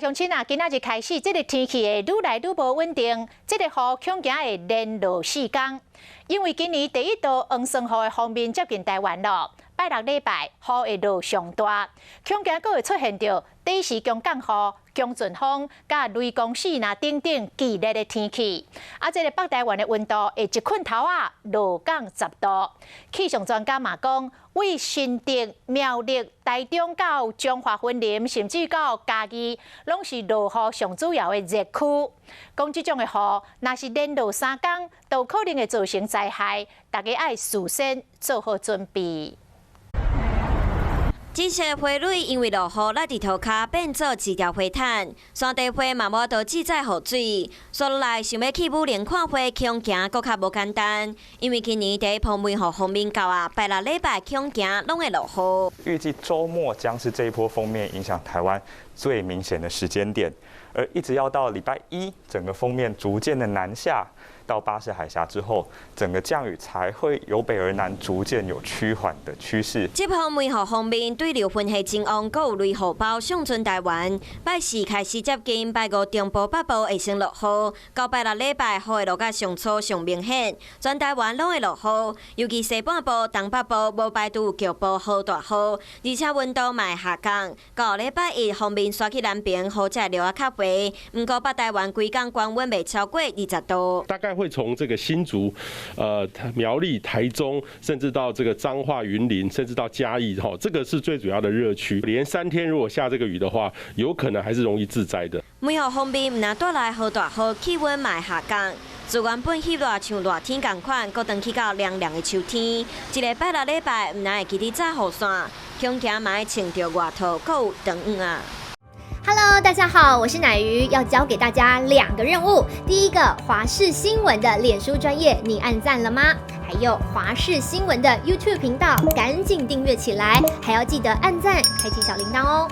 乡亲啊，今仔日开始，这个天气会愈来愈无稳定，这个雨恐惊会连落4天。因为今年第一道黄霜雨的锋面接近台湾咯，拜六礼拜雨会落上大，恐惊阁会出现着短时强降雨、强阵风、甲雷公势那等等剧烈的天气。这个北台湾的温度会一困头啊落降10度。气象专家嘛讲，为新竹、苗栗、台中到彰化云林，甚至到嘉义，拢是落雨上主要的热区。讲这种的雨，若是连落3天，都可能会造成灾害，大家爱事先做好准备。这些花蕊因为落雨，拉伫涂骹变做一条花毯，山地花嘛无导致载雨水，所落来想要去武陵看花，恐惊搁较无简单。因为今年第一波梅雨锋面到啊，拜六礼拜恐惊拢会落雨。预计周末将是这一波锋面影响台湾最明显的时间点，而一直要到礼拜1，整个锋面逐渐的南下。到巴士海峡之后，整个降雨才会由北而南逐渐有趋缓的趋势。这波梅雨方面，对流分系真旺，阁有雷雨包上准台湾。拜4开始接近，拜5中部北部会先落雨，到拜6礼拜雨会落甲上粗上明显，全台湾拢会落雨，尤其西半部、东北部无排除局部好大雨，而且温度嘛会下降。到礼拜1方面刷去南边，雨才流啊较肥，不过北台湾规天高温未超过20度。大概会从这个新竹、苗栗、台中，甚至到这个彰化、云林，甚至到嘉义，这个是最主要的热区。连3天如果下这个雨的话，有可能还是容易致灾的。梅雨方面，唔但带来好大雨，气温嘛会下降。自原本翕热像热天同款，搁转去到凉凉的秋天。一个拜六礼拜，唔但会记得早雨伞，恐惊嘛会穿着外套，搁有长雨啊。Hello， 大家好，我是乃瑜，要教给大家2个任务。第一个，华视新闻的脸书专页，你按赞了吗？还有华视新闻的 YouTube 频道，赶紧订阅起来，还要记得按赞，开启小铃铛哦。